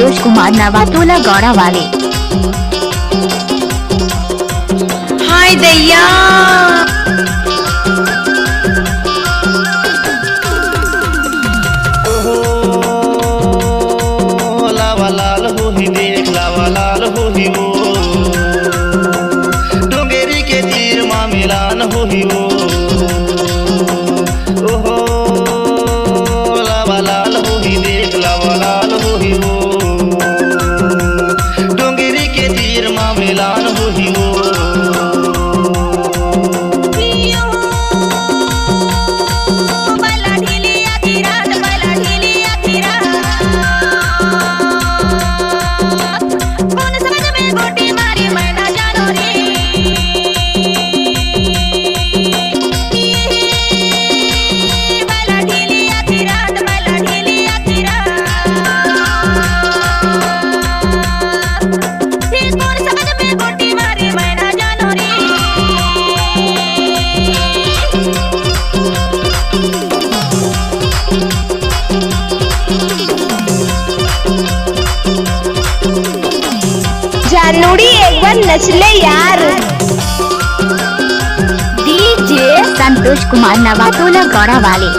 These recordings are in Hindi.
संतोष कुमार नवातोला गौड़ा वाले। हाय दैया लावा लाल हो ही देख लावा लाल हो ही वो डोंगेरी के तीर माँ मिलान हो ही वो ओहो लावा लाल हो ही देख लावा लाल हो ही वो डोंगेरी के तीर माँ मिलान हो ही वो जानूड़ी एक बार नचले यार। डीजे संतोष कुमार नवातोला गौड़ा वाले।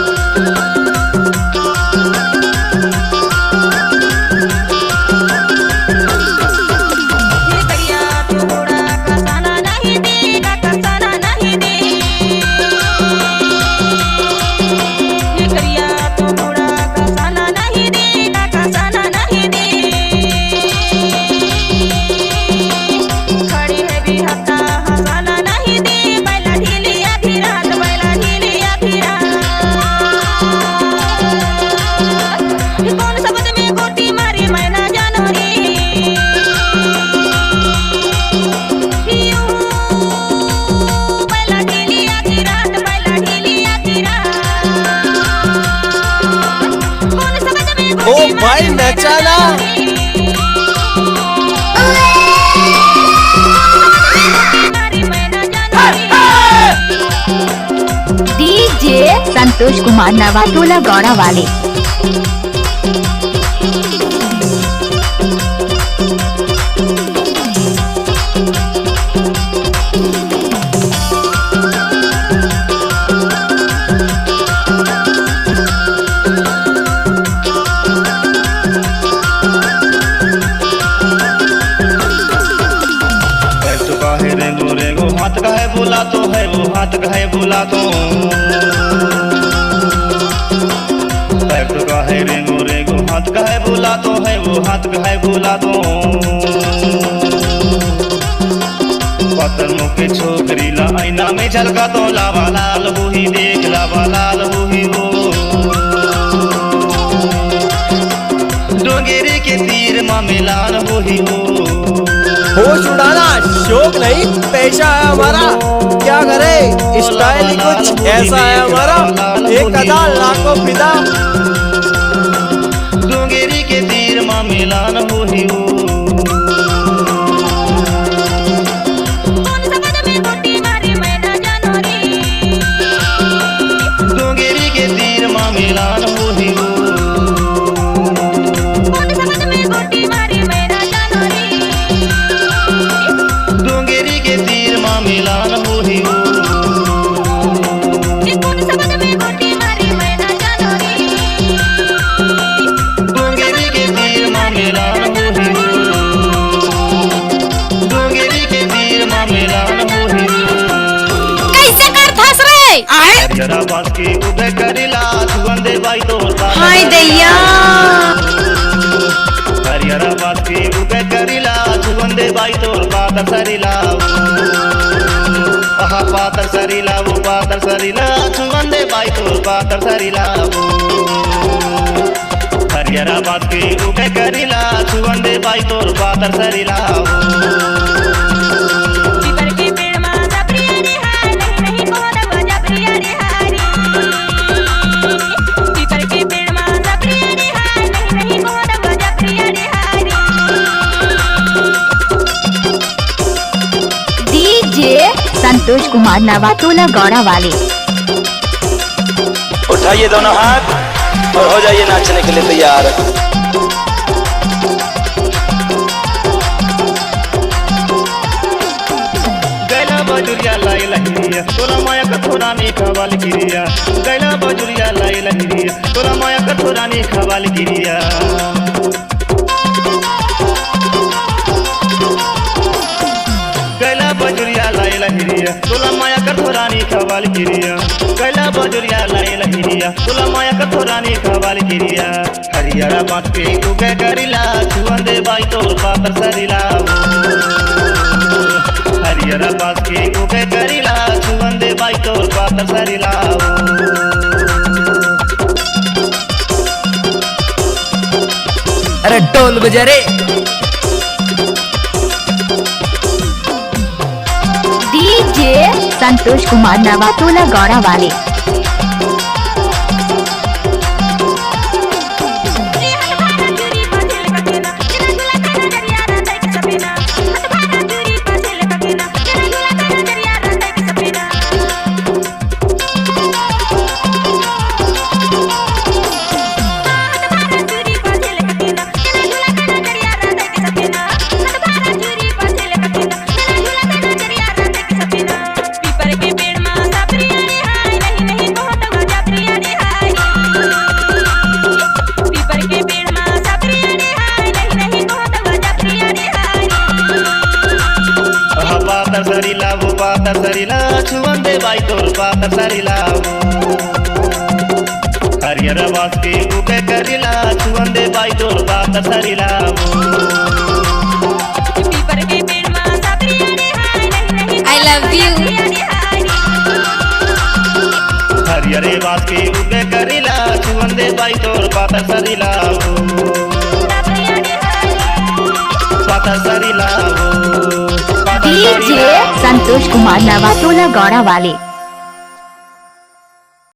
ओ भाई नचाना। डीजे संतोष कुमार नवातोला गौड़ा वाले। हाथ का है बोला तो है वो हाथ का है बोला तो पैर का है रेंगो रेंगो हाथ का है बोला तो है वो हाथ का है बोला तो पत्थर मुके छोकरी ला आईना में झलका तो लावा लाल हो ही देख लावा लाल हो ही वो डोंगेरी के तीर माँ मिलान हो ही वो होश उड़ाना शौक नहीं पेशा है हमारा, क्या करे स्टाइल ही कुछ ऐसा है हमारा, एक अदा लाखों फिदा। डोंगेरी के तीर माँ मिलान हो ही वो डोंगेरी के तीर माँ मिलान हो ही वो डोंगेरी के तीर माँ मिलान हो ही वो डोंगेरी के तीर माँ मिलान हो ही वो डोंगेरी के तीर माँ मिलान हो ही वो कैसे कर फंस रे आए जरा बास की उबे करिला सुगंधे बाई तोर का हाय दैया हरियारा बास की उबे करिला सुगंधे बाई तोर पातर सरिला आहा पातर सरिला वो पातर सरिला सुगंधे बाई तोर पातर सरिला हरियारा बास की उबे करिला सुगंधे बाई तोर पातर सरिला संतोष कुमार नवातोला गौड़ा वाले। उठाइए दोनों हाथ और हो जाइए नाचने के लिए तैयार। बजुरिया लाई लहिरिया तोरा माया कथोरानी खवाल गिरिया कैला बजुरिया लाई लहिरिया तोरा माया कथोरानी खवाल गिरिया कैला बजुरिया लाई लहिरिया तोला माया कथोरानी खवाल गिरिया कैला बजुरिया लाई लहिरिया तोला माया कथोरानी खवाल गिरिया हरियारा बात के उगे करिला छुअंदे बाई तोर पातर सरिला हरियारा बात के उगे करिला छुअंदे बाई तोर पातर सरिला अरे ढोल बजा रे। डीजे संतोष कुमार नवातोला गौड़ा वाले। पातर सरिला वो पातर सरिला छुअंदे बाई तोर पातर सरिला हरियर बास के उगे करिला छुअंदे बाई तोर पातर सरिला I love you. हरियर बास के उगे करिला छुअंदे बाई तोर पातर सरिला पातर सरिला डीजे संतोष कुमार नवातोला गौड़ा वाले।